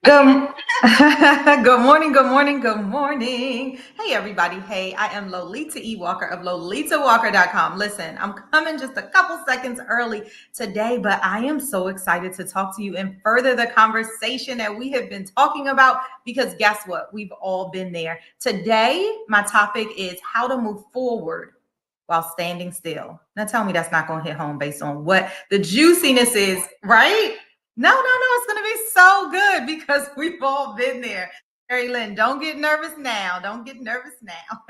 Good, good morning, good morning, good morning. Hey, everybody. Hey, I am Lolita E. Walker of LolitaWalker.com. Listen, I'm coming just a couple seconds early today, but I am so excited to talk to you and further the conversation that we have been talking about because guess what? We've all been there. Today, my topic is how to move forward while standing still. Now, tell me that's not going to hit home based on what the juiciness is, right? No, it's going to be so good because we've all been there. Mary Lynn, don't get nervous now. Don't get nervous now.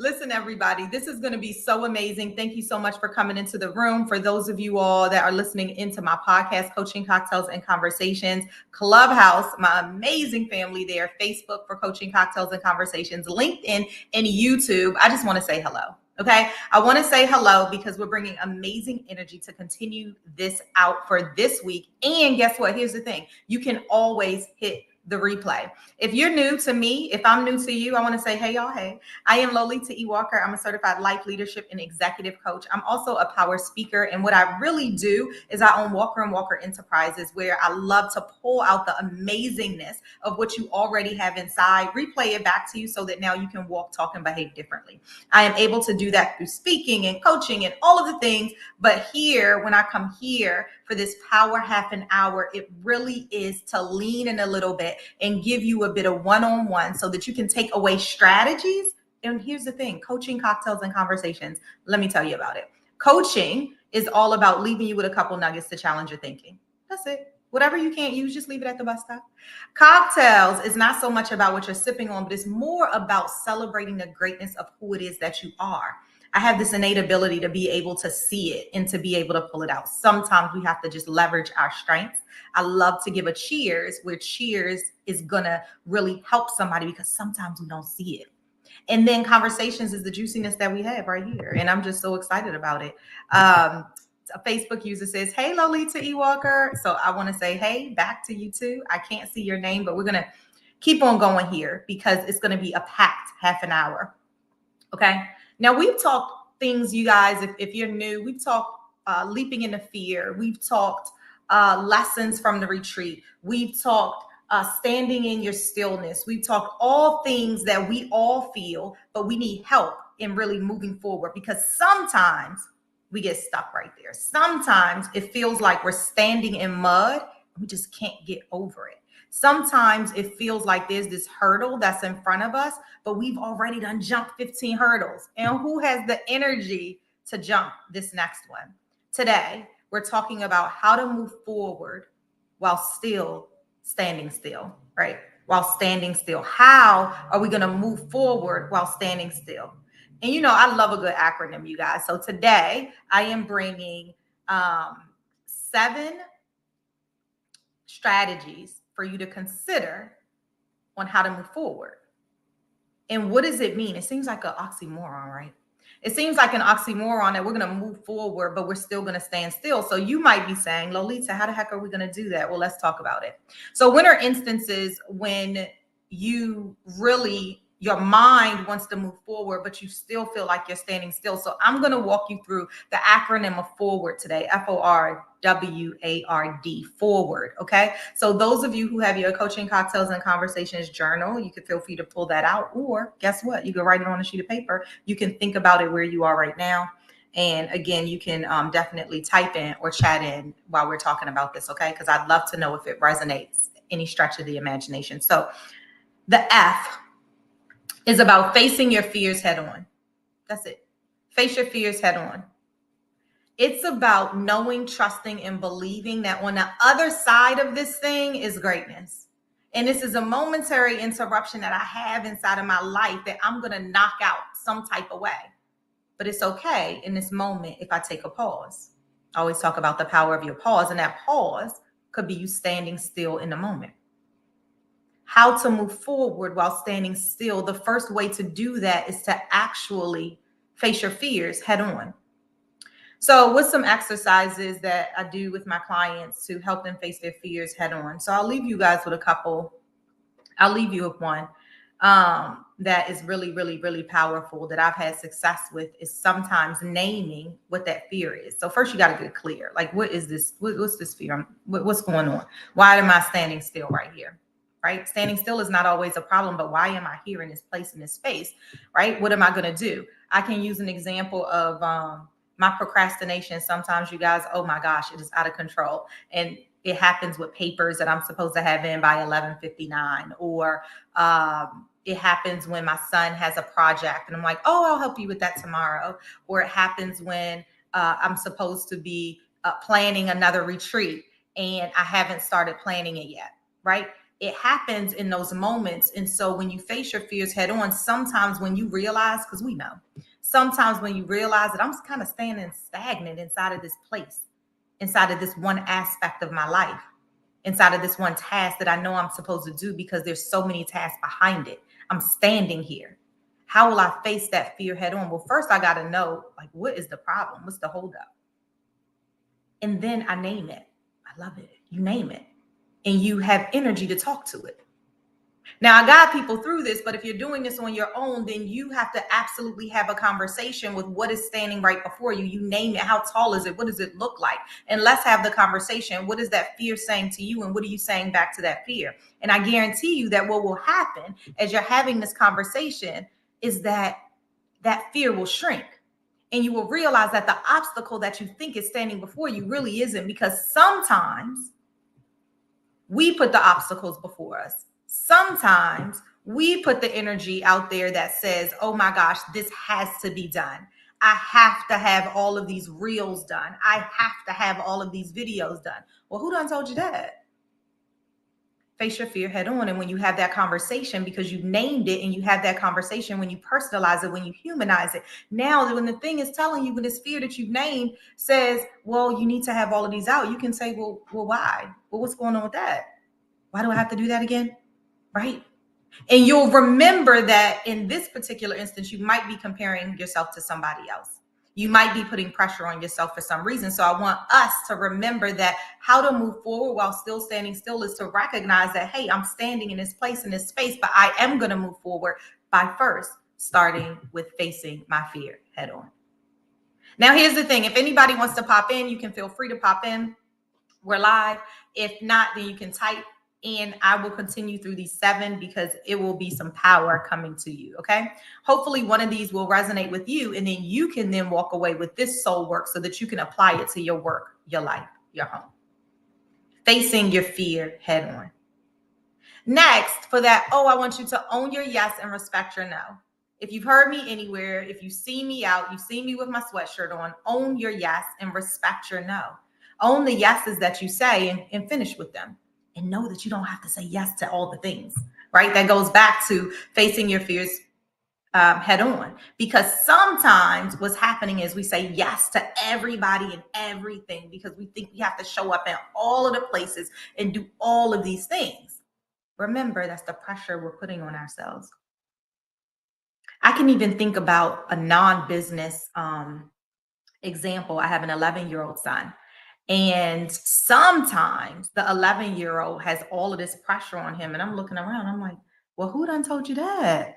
Listen, everybody, this is going to be so amazing. Thank you so much for coming into the room. For those of you all that are listening into my podcast, Coaching Cocktails and Conversations, Clubhouse, my amazing family there, Facebook for Coaching Cocktails and Conversations, LinkedIn, and YouTube. I just want to say hello. Okay. I want to say hello because we're bringing amazing energy to continue this out for this week. And guess what? Here's the thing. You can always hit the replay. If you're new to me, if I'm new to you, I want to say, hey, y'all, hey, I am Lolita E. Walker. I'm a certified life leadership and executive coach. I'm also a power speaker. And what I really do is I own Walker and Walker Enterprises, where I love to pull out the amazingness of what you already have inside, replay it back to you so that now you can walk, talk, and behave differently. I am able to do that through speaking and coaching and all of the things. But here, when I come here for this power half an hour, it really is to lean in a little bit and give you a bit of one-on-one so that you can take away strategies. And here's the thing, coaching, cocktails, and conversations. Let me tell you about it. Coaching is all about leaving you with a couple nuggets to challenge your thinking. That's it. Whatever you can't use, just leave it at the bus stop. Cocktails is not so much about what you're sipping on, but it's more about celebrating the greatness of who it is that you are. I have this innate ability to be able to see it and to be able to pull it out. Sometimes we have to just leverage our strengths. I love to give a cheers where cheers is going to really help somebody because sometimes we don't see it. And then conversations is the juiciness that we have right here. And I'm just so excited about it. A Facebook user says, hey, Lolita E. Walker. So I want to say, hey, back to you too. I can't see your name, but we're going to keep on going here because it's going to be a packed half an hour. Okay. Now, we've talked things, you guys, if you're new, we've talked leaping into fear. We've talked lessons from the retreat. We've talked standing in your stillness. We've talked all things that we all feel, but we need help in really moving forward because sometimes we get stuck right there. Sometimes it feels like we're standing in mud and we just can't get over it. Sometimes it feels like there's this hurdle that's in front of us, but we've already done jumped 15 hurdles. And who has the energy to jump this next one? Today, we're talking about how to move forward while still standing still, right? While standing still. How are we going to move forward while standing still? And you know, I love a good acronym, you guys. So today, I am bringing 7 strategies for you to consider on how to move forward. And what does it mean? It seems like an oxymoron, right? It seems like an oxymoron that we're going to move forward, but we're still going to stand still. So you might be saying, Lolita, how the heck are we going to do that? Well, let's talk about it. So when are instances when you really, your mind wants to move forward, but you still feel like you're standing still? So I'm going to walk you through the acronym of FORWARD today, FORWARD, forward. Okay. So those of you who have your Coaching Cocktails and Conversations journal, you can feel free to pull that out, or guess what? You can write it on a sheet of paper. You can think about it where you are right now. And again, you can definitely type in or chat in while we're talking about this. Okay. Because I'd love to know if it resonates any stretch of the imagination. So the F is about facing your fears head on. That's it. Face your fears head on. It's about knowing, trusting, and believing that on the other side of this thing is greatness. And this is a momentary interruption that I have inside of my life that I'm going to knock out some type of way. But it's okay in this moment if I take a pause. I always talk about the power of your pause, and that pause could be you standing still in the moment. How to move forward while standing still. The first way to do that is to actually face your fears head on. So with some exercises that I do with my clients to help them face their fears head on. So I'll leave you guys with a couple. I'll leave you with one. that is really, really, really powerful that I've had success with is sometimes naming what that fear is. So first you got to get clear. Like, what is this? What's this fear? What's going on? Why am I standing still right here? Right? Standing still is not always a problem, but why am I here in this place, in this space? Right? What am I going to do? I can use an example of my procrastination. Sometimes you guys, oh my gosh, it is out of control. And it happens with papers that I'm supposed to have in by 11:59, or it happens when my son has a project and I'm like, oh, I'll help you with that tomorrow. Or it happens when I'm supposed to be planning another retreat and I haven't started planning it yet, right? It happens in those moments. And so when you face your fears head on, sometimes when you realize, because we know, sometimes when you realize that I'm kind of standing stagnant inside of this place, inside of this one aspect of my life, inside of this one task that I know I'm supposed to do because there's so many tasks behind it. I'm standing here. How will I face that fear head on? Well, first I got to know, like, what is the problem? What's the holdup? And then I name it. I love it. You name it. And you have energy to talk to it. Now, I guide people through this, but if you're doing this on your own, then you have to absolutely have a conversation with what is standing right before you. You name it. How tall is it? What does it look like? And let's have the conversation. What is that fear saying to you? And what are you saying back to that fear? And I guarantee you that what will happen as you're having this conversation is that that fear will shrink. And you will realize that the obstacle that you think is standing before you really isn't, because sometimes we put the obstacles before us. Sometimes we put the energy out there that says, oh my gosh, this has to be done. I have to have all of these reels done. I have to have all of these videos done. Well, who done told you that? Face your fear head on. And when you have that conversation, because you named it, and you have that conversation, when you personalize it, when you humanize it, now when the thing is telling you, when this fear that you've named says, well, you need to have all of these out, you can say, well, why? Well, what's going on with that? Why do I have to do that again? Right? And you'll remember that in this particular instance, you might be comparing yourself to somebody else. You might be putting pressure on yourself for some reason. So I want us to remember that how to move forward while still standing still is to recognize that, hey, I'm standing in this place, in this space, but I am going to move forward by first starting with facing my fear head on. Now, here's the thing. If anybody wants to pop in, you can feel free to pop in. We're live. If not, then you can type, and I will continue through these 7 because it will be some power coming to you. Okay. Hopefully one of these will resonate with you, and then you can then walk away with this soul work so that you can apply it to your work, your life, your home. Facing your fear head on. Next, for that, I want you to own your yes and respect your no. If you've heard me anywhere, if you see me out, you see me with my sweatshirt on, own your yes and respect your no. Own the yeses that you say and finish with them. And know that you don't have to say yes to all the things, right? That goes back to facing your fears head on. Because sometimes what's happening is we say yes to everybody and everything because we think we have to show up in all of the places and do all of these things. Remember, that's the pressure we're putting on ourselves. I can even think about a non-business example. I have an 11-year-old son. And sometimes the 11-year-old has all of this pressure on him. And I'm looking around, I'm like, well, who done told you that?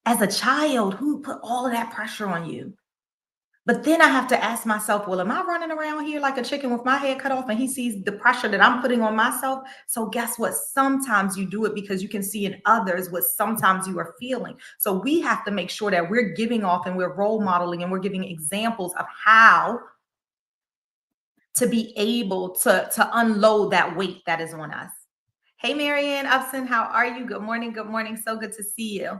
As a child, who put all of that pressure on you? But then I have to ask myself, well, am I running around here like a chicken with my head cut off and he sees the pressure that I'm putting on myself? So guess what? Sometimes you do it because you can see in others what sometimes you are feeling. So we have to make sure that we're giving off and we're role modeling and we're giving examples of how to be able to unload that weight that is on us. Hey, Marianne Upson, how are you? Good morning. Good morning. So good to see you.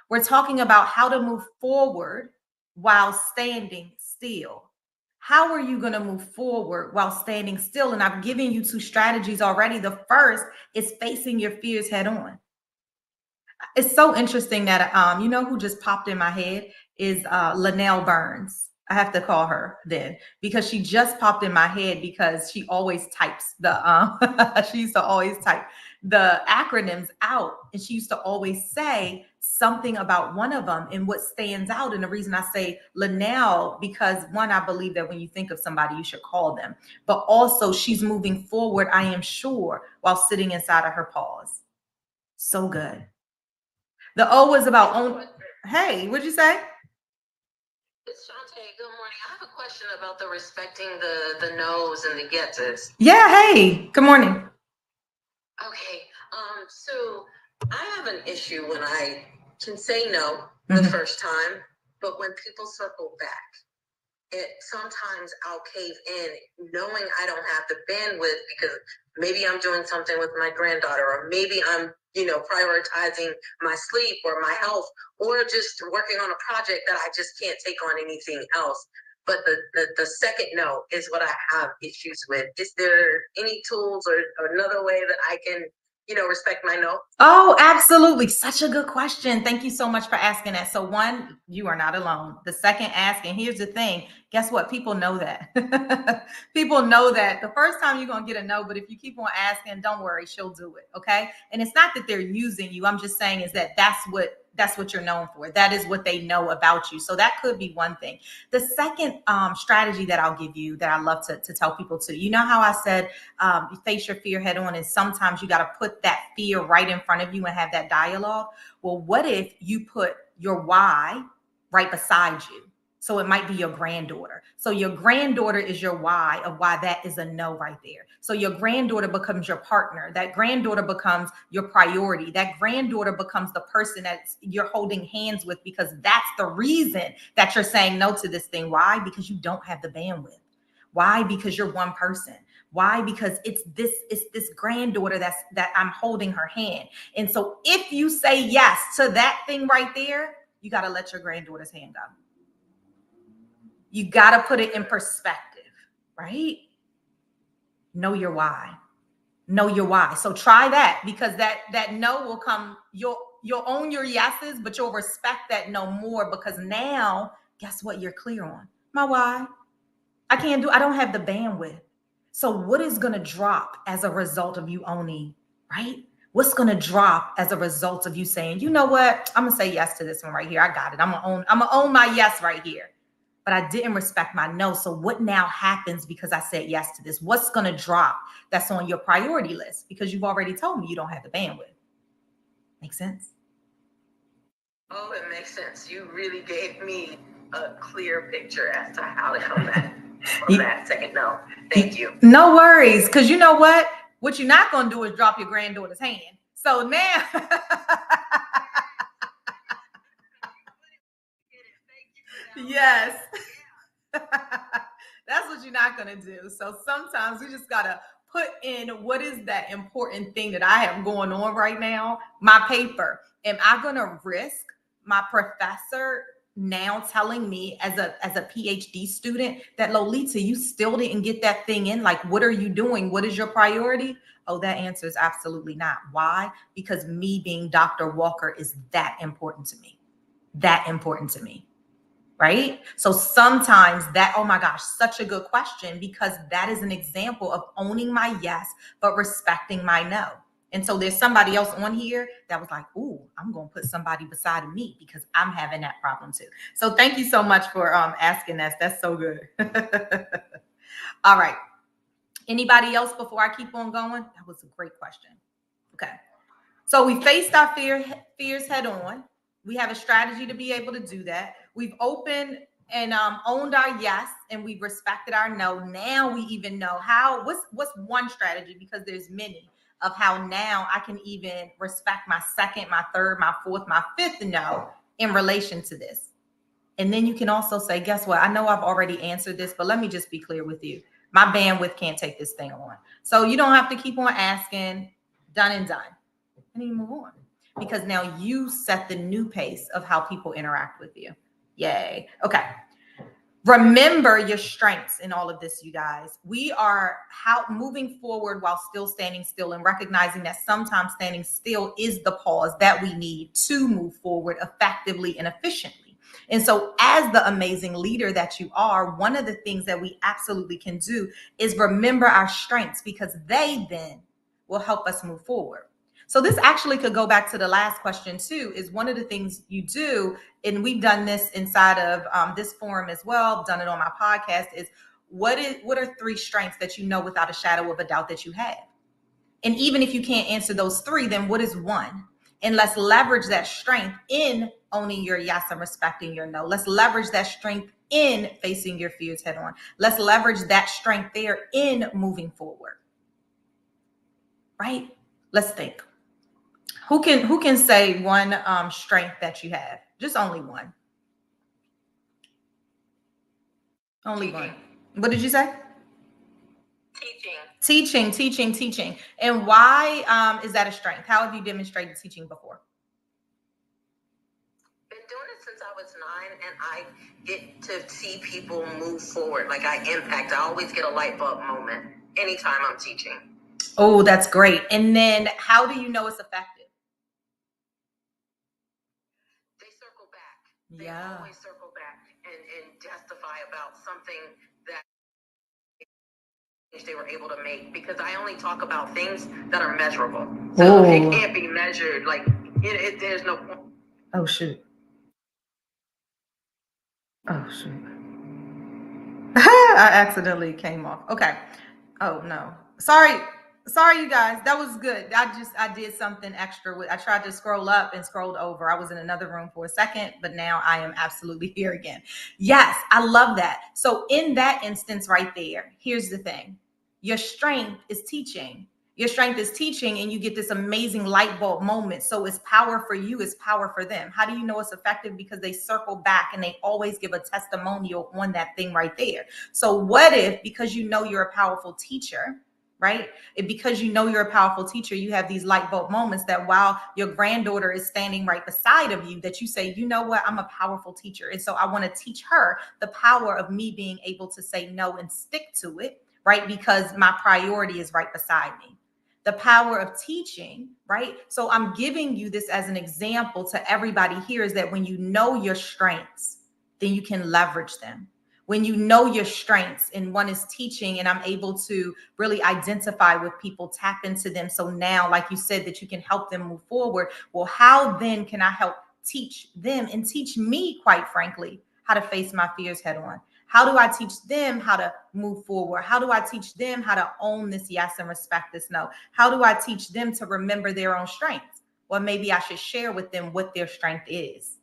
We're talking about how to move forward while standing still. How are you going to move forward while standing still? And I've given you 2 strategies already. The first is facing your fears head on. It's so interesting that, you know who just popped in my head is Linnell Burns. I have to call her then because she just popped in my head because she always types she used to always type the acronyms out, and she used to always say something about one of them and what stands out. And the reason I say Linnell, because one, I believe that when you think of somebody, you should call them, but also she's moving forward, I am sure, while sitting inside of her pause. So good. The O is about own. Hey, what'd you say? It's Shantae. Good morning. I have a question about the respecting the no's and the yeses. Yeah, hey, good morning. Okay. So I have an issue when I can say no the first time, but when people circle back, sometimes I'll cave in knowing I don't have the bandwidth because maybe I'm doing something with my granddaughter, or maybe I'm, prioritizing my sleep or my health, or just working on a project that I just can't take on anything else. But the second no is what I have issues with. Is there any tools or another way that I can, respect my no? Oh, absolutely. Such a good question. Thank you so much for asking that. So, one, you are not alone. The second, asking, here's the thing. Guess what? People know that. People know that the first time you're going to get a no, but if you keep on asking, don't worry, she'll do it. Okay. And it's not that they're using you. I'm just saying is that that's what you're known for. That is what they know about you. So that could be one thing. The second strategy that I'll give you that I love to tell people to, you know how I said, you face your fear head on, and sometimes you got to put that fear right in front of you and have that dialogue. Well, what if you put your why right beside you? So it might be your granddaughter. So your granddaughter is your why of why that is a no right there. So your granddaughter becomes your partner. That granddaughter becomes your priority. That granddaughter becomes the person that you're holding hands with, because that's the reason that you're saying no to this thing. Why? Because you don't have the bandwidth. Why? Because you're one person. Why? Because it's this granddaughter that I'm holding her hand. And so if you say yes to that thing right there, you got to let your granddaughter's hand go. You got to put it in perspective, right? Know your why. Know your why. So try that, because that no will come. You'll own your yeses, but you'll respect that no more, because now guess what? You're clear on my why. I don't have the bandwidth. So what is going to drop as a result of you owning, right? What's going to drop as a result of you saying, you know what? I'm going to say yes to this one right here. I got it. I'm going to own my yes right here. But I didn't respect my no. So what now happens because I said yes to this? What's going to drop that's on your priority list? Because you've already told me you don't have the bandwidth. Make sense? Oh, it makes sense. You really gave me a clear picture as to how to come back from that second no. Thank you. No worries. Because you know what? What you're not going to do is drop your granddaughter's hand. So now... Yes. That's what you're not going to do. So sometimes we just got to put in, what is that important thing that I have going on right now? My paper. Am I going to risk my professor now telling me as a PhD student that, Lolita, you still didn't get that thing in? Like, what are you doing? What is your priority? Oh, that answer is absolutely not. Why? Because me being Dr. Walker is that important to me. That important to me. Right? So sometimes that, oh my gosh, such a good question, because that is an example of owning my yes, but respecting my no. And so there's somebody else on here that was like, ooh, I'm going to put somebody beside of me because I'm having that problem too. So thank you so much for asking us. That's so good. All right. Anybody else before I keep on going? That was a great question. Okay. So we faced our fears head on. We have a strategy to be able to do that. We've opened and owned our yes, and we've respected our no. Now we even know how. What's one strategy, because there's many, of how now I can even respect my second, my third, my fourth, my fifth no in relation to this. And then you can also say, guess what? I know I've already answered this, but let me just be clear with you. My bandwidth can't take this thing on. So you don't have to keep on asking. Done and done. And you move on, because now you set the new pace of how people interact with you. Yay. Okay. Remember your strengths in all of this, you guys. We are moving forward while still standing still, and recognizing that sometimes standing still is the pause that we need to move forward effectively and efficiently. And so, as the amazing leader that you are, one of the things that we absolutely can do is remember our strengths, because they then will help us move forward. So this actually could go back to the last question too, is one of the things you do, and we've done this inside of this forum as well, done it on my podcast, is what are 3 strengths that you know without a shadow of a doubt that you have? And even if you can't answer those 3, then what is one? And let's leverage that strength in owning your yes and respecting your no. Let's leverage that strength in facing your fears head on. Let's leverage that strength there in moving forward. Right? Let's think. Who can say one strength that you have? Just only one. Only one. What did you say? Teaching. And why is that a strength? How have you demonstrated teaching before? Been doing it since I was 9, and I get to see people move forward. Like I impact. I always get a light bulb moment anytime I'm teaching. Oh, that's great. And then how do you know it's effective? They circle back. They always circle back and testify about something that they were able to make, because I only talk about things that are measurable. So if it can't be measured, like there's no point. Oh shoot. I accidentally came off. Okay. Oh no. Sorry, you guys. That was good. I did something extra I tried to scroll up and scrolled over. I was in another room for a second, but now I am absolutely here again. Yes, I love that. So in that instance right there, here's the thing. Your strength is teaching. Your strength is teaching, and you get this amazing light bulb moment. So it's power for you, it's power for them. How do you know it's effective? Because they circle back and they always give a testimonial on that thing right there. So what if, because you know you're a powerful teacher, right? Because you know you're a powerful teacher, you have these light bulb moments that while your granddaughter is standing right beside of you, that you say, you know what, I'm a powerful teacher. And so I want to teach her the power of me being able to say no and stick to it, right? Because my priority is right beside me. The power of teaching, right? So I'm giving you this as an example to everybody here, is that when you know your strengths, then you can leverage them. When you know your strengths, and one is teaching, and I'm able to really identify with people, tap into them. So now, like you said, that you can help them move forward. Well, how then can I help teach them and teach me, quite frankly, how to face my fears head on? How do I teach them how to move forward? How do I teach them how to own this yes and respect this no? How do I teach them to remember their own strengths? Well, maybe I should share with them what their strength is,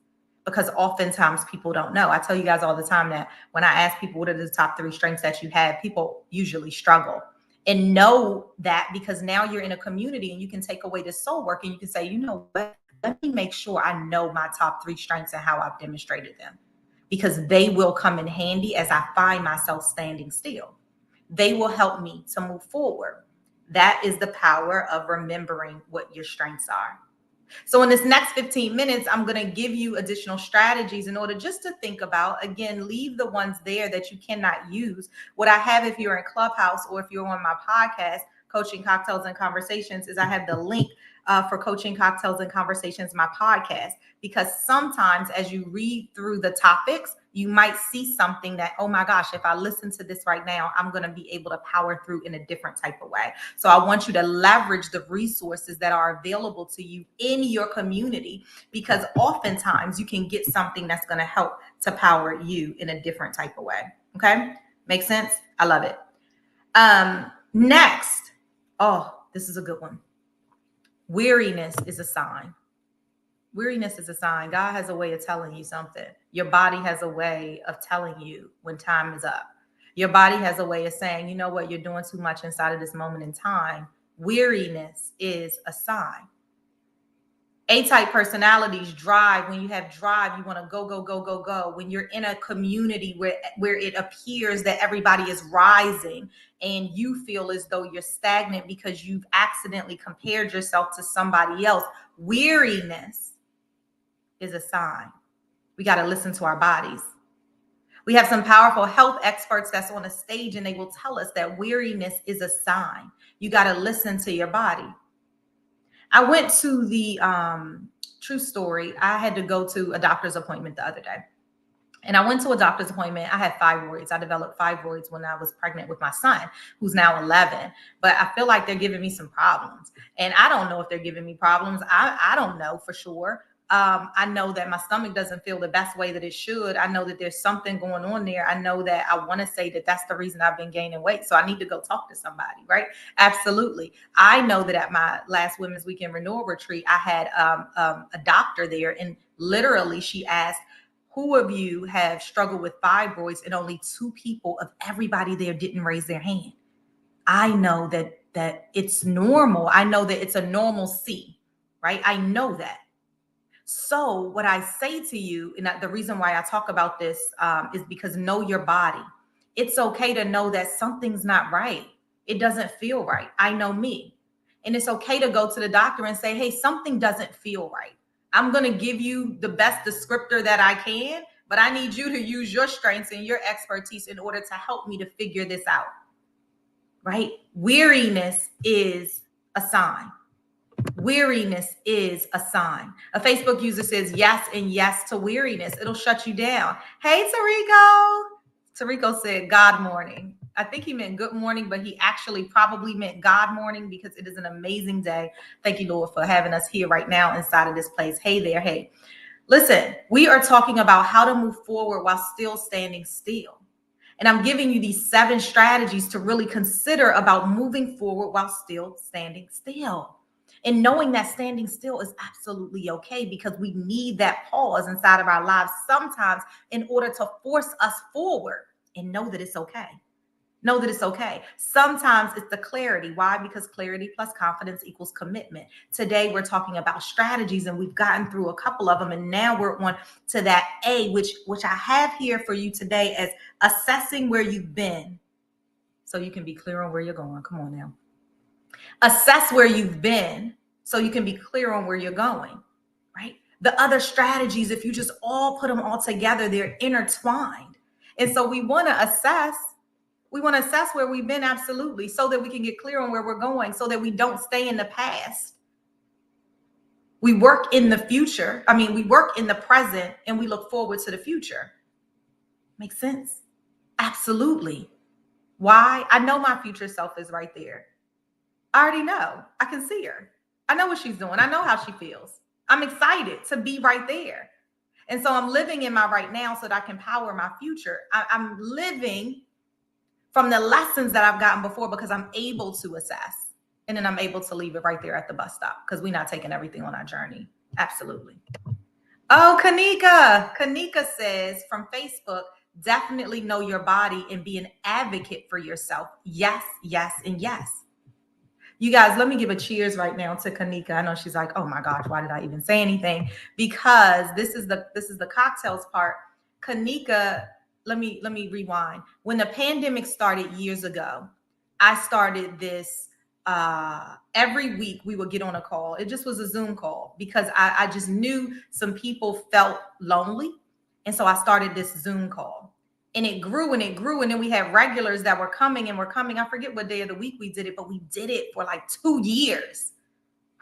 because oftentimes people don't know. I tell you guys all the time that when I ask people what are the top 3 strengths that you have, people usually struggle. And know that, because now you're in a community and you can take away the soul work and you can say, you know what, let me make sure I know my top 3 strengths and how I've demonstrated them, because they will come in handy as I find myself standing still. They will help me to move forward. That is the power of remembering what your strengths are. So in this next 15 minutes, I'm going to give you additional strategies in order just to think about. Again, leave the ones there that you cannot use. What I have, if you're in Clubhouse or if you're on my podcast, Coaching Cocktails and Conversations, is I have the link for Coaching Cocktails and Conversations, my podcast, because sometimes as you read through the topics, you might see something that, oh my gosh, if I listen to this right now, I'm going to be able to power through in a different type of way. So I want you to leverage the resources that are available to you in your community, because oftentimes you can get something that's going to help to power you in a different type of way. Okay. Makes sense? I love it. Next. Oh, this is a good one. Weariness is a sign. Weariness is a sign. God has a way of telling you something. Your body has a way of telling you when time is up. Your body has a way of saying, you know what, you're doing too much inside of this moment in time. Weariness is a sign. A-type personalities drive. When you have drive, you want to go, go, go, go, go. When you're in a community where it appears that everybody is rising and you feel as though you're stagnant because you've accidentally compared yourself to somebody else, weariness is a sign. We got to listen to our bodies. We have some powerful health experts that's on a stage, and they will tell us that weariness is a sign. You got to listen to your body. I went to the true story. I had to go to a doctor's appointment the other day. And I went to a doctor's appointment. I had fibroids. I developed fibroids when I was pregnant with my son, who's now 11. But I feel like they're giving me some problems. And I don't know if they're giving me problems. I don't know for sure. I know that my stomach doesn't feel the best way that it should. I know that there's something going on there. I know that I want to say that that's the reason I've been gaining weight. So I need to go talk to somebody, right? Absolutely. I know that at my last Women's Weekend Renewal Retreat, I had a doctor there, and literally she asked, who of you have struggled with fibroids? And only 2 people of everybody there didn't raise their hand. I know that it's normal. I know that it's a normalcy, right? I know that. So what I say to you, and the reason why I talk about this is because know your body. It's okay to know that something's not right. It doesn't feel right. I know me. And it's okay to go to the doctor and say, hey, something doesn't feel right. I'm going to give you the best descriptor that I can, but I need you to use your strengths and your expertise in order to help me to figure this out. Right? Weariness is a sign. Weariness is a sign. A Facebook user says yes and yes to weariness. It'll shut you down. Hey, Tarico. Tarico said God morning. I think he meant good morning, but he actually probably meant God morning because it is an amazing day. Thank you, Lord, for having us here right now inside of this place. Hey there. Hey, listen, we are talking about how to move forward while still standing still. And I'm giving you these 7 strategies to really consider about moving forward while still standing still. And knowing that standing still is absolutely okay, because we need that pause inside of our lives sometimes in order to force us forward, and know that it's okay. Know that it's okay. Sometimes it's the clarity. Why? Because clarity plus confidence equals commitment. Today, we're talking about strategies, and we've gotten through a couple of them. And now we're on to that A, which I have here for you today as assessing where you've been so you can be clear on where you're going. Come on now. Assess where you've been so you can be clear on where you're going, right? The other strategies, if you just all put them all together, they're intertwined. And so we want to assess where we've been, absolutely, so that we can get clear on where we're going, so that we don't stay in the past. We work in the future. We work in the present, and we look forward to the future. Makes sense? Absolutely. Why? I know my future self is right there. I already know. I can see her. I know what she's doing. I know how she feels. I'm excited to be right there. And so I'm living in my right now so that I can power my future. I'm living from the lessons that I've gotten before, because I'm able to assess. And then I'm able to leave it right there at the bus stop, because we're not taking everything on our journey. Absolutely. Oh, Kanika says from Facebook, definitely know your body and be an advocate for yourself. Yes, yes, and yes. You guys, let me give a cheers right now to Kanika. I know she's like, oh my gosh, why did I even say anything? Because this is the cocktails part. Kanika, let me rewind. When the pandemic started years ago, I started this every week we would get on a call. It just was a Zoom call, because I just knew some people felt lonely. And so I started this Zoom call. And it grew and it grew. And then we had regulars that were coming. I forget what day of the week we did it, but we did it for like 2 years,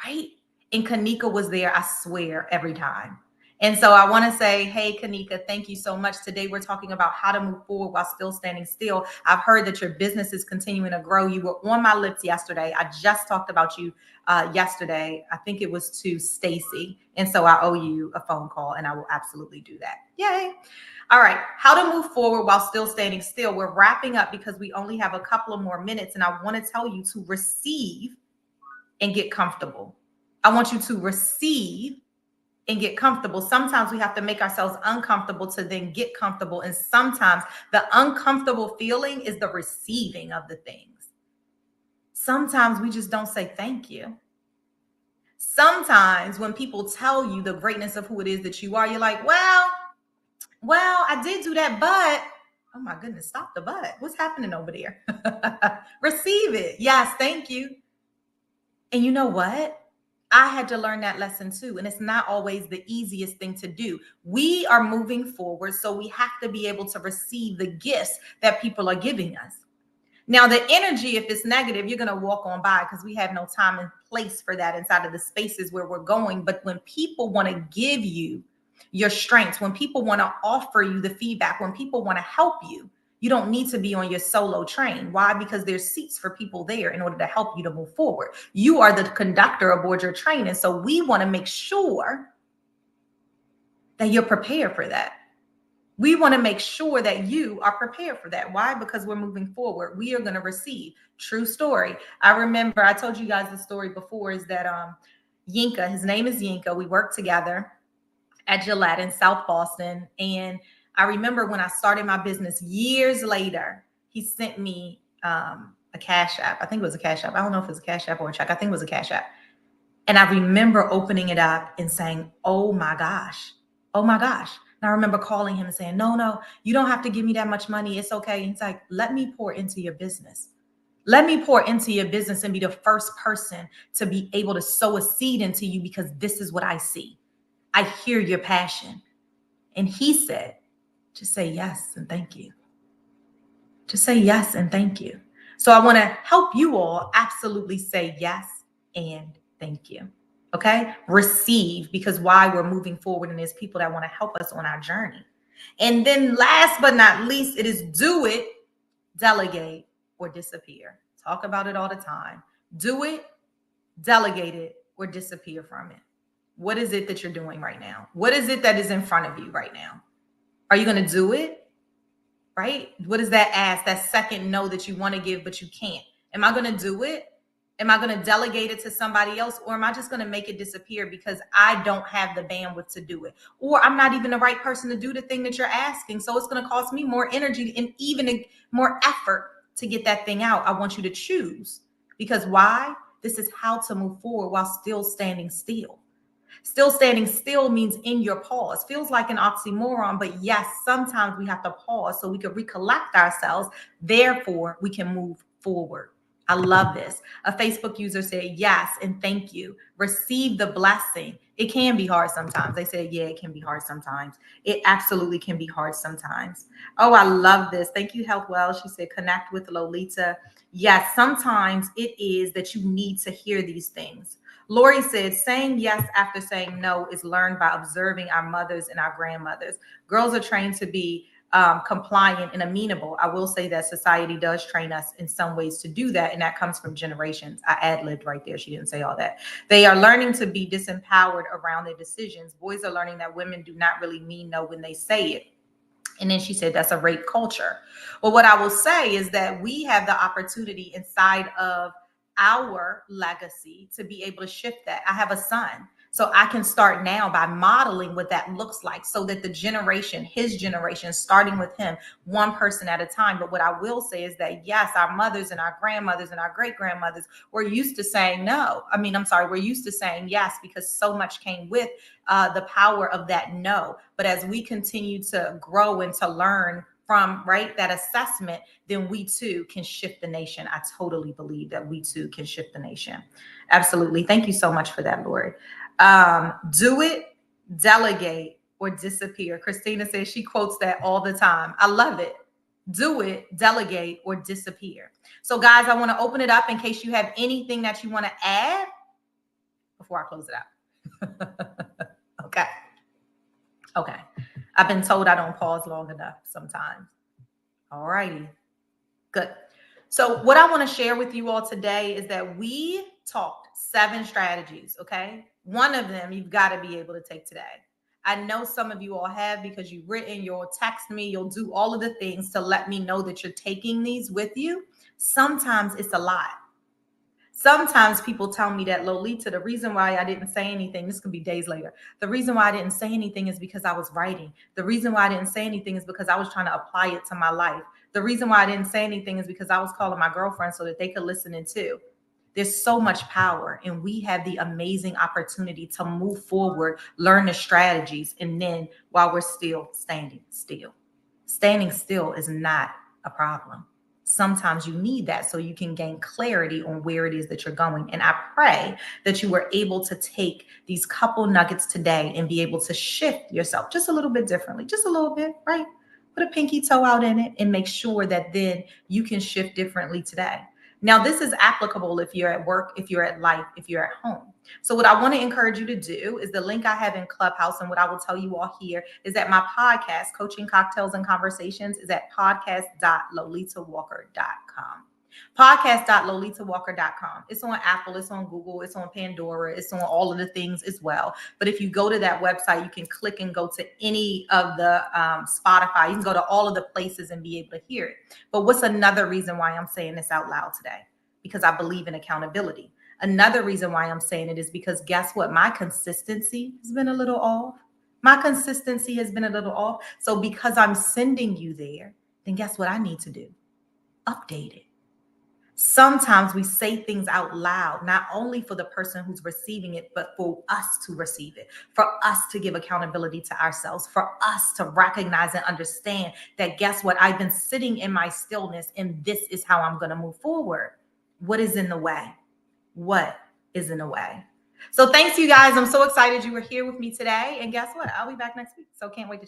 right? And Kanika was there, I swear, every time. And so I want to say, hey, Kanika, thank you so much. Today, we're talking about how to move forward while still standing still. I've heard that your business is continuing to grow. You were on my lips yesterday. I just talked about you yesterday. I think it was to Stacy. And so I owe you a phone call, and I will absolutely do that. Yay. All right. How to move forward while still standing still. We're wrapping up because we only have a couple of more minutes. And I want to tell you to receive and get comfortable. I want you to receive and get comfortable. Sometimes we have to make ourselves uncomfortable to then get comfortable. And sometimes the uncomfortable feeling is the receiving of the things. Sometimes we just don't say thank you. Sometimes when people tell you the greatness of who it is that you are, you're like, well, I did do that, but oh my goodness, stop the but. What's happening over there? Receive it. Yes, thank you. And you know what? I had to learn that lesson too. And it's not always the easiest thing to do. We are moving forward, so we have to be able to receive the gifts that people are giving us. Now, the energy, if it's negative, you're going to walk on by, because we have no time and place for that inside of the spaces where we're going. But when people want to give you your strengths, when people want to offer you the feedback, when people want to help you, you don't need to be on your solo train. Why? Because there's seats for people there in order to help you to move forward. You are the conductor aboard your train. And so we want to make sure that you're prepared for that. We want to make sure that you are prepared for that. Why? Because we're moving forward. We are going to receive. True story. I remember I told you guys the story before is that Yinka, his name is Yinka. We worked together at Gillette in South Boston. And I remember when I started my business years later, he sent me a Cash App. I think it was a Cash App. I don't know if it was a Cash App or a check. I think it was a Cash App. And I remember opening it up and saying, oh my gosh, oh my gosh. And I remember calling him and saying, no, you don't have to give me that much money. It's okay. And he's like, let me pour into your business. Let me pour into your business and be the first person to be able to sow a seed into you, because this is what I see. I hear your passion. And he said, just say yes and thank you. Just say yes and thank you. So I want to help you all absolutely say yes and thank you. Okay? Receive, because why we're moving forward, and there's people that want to help us on our journey. And then last but not least, it is do it, delegate, or disappear. Talk about it all the time. Do it, delegate it, or disappear from it. What is it that you're doing right now? What is it that is in front of you right now? Are you going to do it? Right? What is that ask, that second no that you want to give, but you can't? Am I going to do it? Am I going to delegate it to somebody else? Or am I just going to make it disappear because I don't have the bandwidth to do it? Or I'm not even the right person to do the thing that you're asking. So it's going to cost me more energy and even more effort to get that thing out. I want you to choose. Because why? This is how to move forward while still standing still. Still standing still means in your pause. Feels like an oxymoron, but yes, sometimes we have to pause so we can recollect ourselves. Therefore, we can move forward. I love this. A Facebook user said, yes, and thank you. Receive the blessing. It can be hard sometimes. They said, yeah, it can be hard sometimes. It absolutely can be hard sometimes. Oh, I love this. Thank you, Health Well. She said, connect with Lolita. Yes, sometimes it is that you need to hear these things. Lori said, saying yes after saying no is learned by observing our mothers and our grandmothers. Girls are trained to be compliant and amenable. I will say that society does train us in some ways to do that, and that comes from generations. I ad-libbed right there. She didn't say all that. They are learning to be disempowered around their decisions. Boys are learning that women do not really mean no when they say it. And then she said, that's a rape culture. Well, what I will say is that we have the opportunity inside of our legacy to be able to shift that. I have a son, so I can start now by modeling what that looks like, so that the generation, his generation, starting with him, one person at a time. But what I will say is that, yes, our mothers and our grandmothers and our great grandmothers were used to saying no. We're used to saying yes, because so much came with the power of that no. But as we continue to grow and to learn from that assessment, then we too can shift the nation. I totally believe that we too can shift the nation. Absolutely. Thank you so much for that, Lori. Do it, delegate, or disappear. Christina says she quotes that all the time. I love it. Do it, delegate, or disappear. So guys, I want to open it up in case you have anything that you want to add before I close it out. Okay. I've been told I don't pause long enough sometimes. All righty. Good. So what I want to share with you all today is that we talked 7 strategies, okay? One of them you've got to be able to take today. I know some of you all have, because you've written, you'll text me, you'll do all of the things to let me know that you're taking these with you. Sometimes it's a lot. Sometimes people tell me that, Lolita, the reason why I didn't say anything, this could be days later, the reason why I didn't say anything is because I was writing. The reason why I didn't say anything is because I was trying to apply it to my life. The reason why I didn't say anything is because I was calling my girlfriend so that they could listen in too. There's so much power, and we have the amazing opportunity to move forward, learn the strategies, and then while we're still standing still. Standing still is not a problem. Sometimes you need that so you can gain clarity on where it is that you're going. And I pray that you were able to take these couple nuggets today and be able to shift yourself just a little bit differently, just a little bit, right? Put a pinky toe out in it and make sure that then you can shift differently today. Now, this is applicable if you're at work, if you're at life, if you're at home. So what I want to encourage you to do is the link I have in Clubhouse, and what I will tell you all here is that my podcast, Coaching Cocktails and Conversations, is at podcast.lolitawalker.com. podcast.lolitawalker.com. It's on Apple, it's on Google, it's on Pandora, it's on all of the things as well. But if you go to that website, you can click and go to any of the Spotify. You can go to all of the places and be able to hear it. But what's another reason why I'm saying this out loud today? Because I believe in accountability. Another reason why I'm saying it is because guess what? My consistency has been a little off. My consistency has been a little off. So because I'm sending you there, then guess what I need to do? Update it. Sometimes we say things out loud, not only for the person who's receiving it, but for us to receive it, for us to give accountability to ourselves, for us to recognize and understand that guess what? I've been sitting in my stillness and this is how I'm going to move forward. What is in the way? What is in the way? So thanks you guys. I'm so excited you were here with me today. And guess what? I'll be back next week. So can't wait to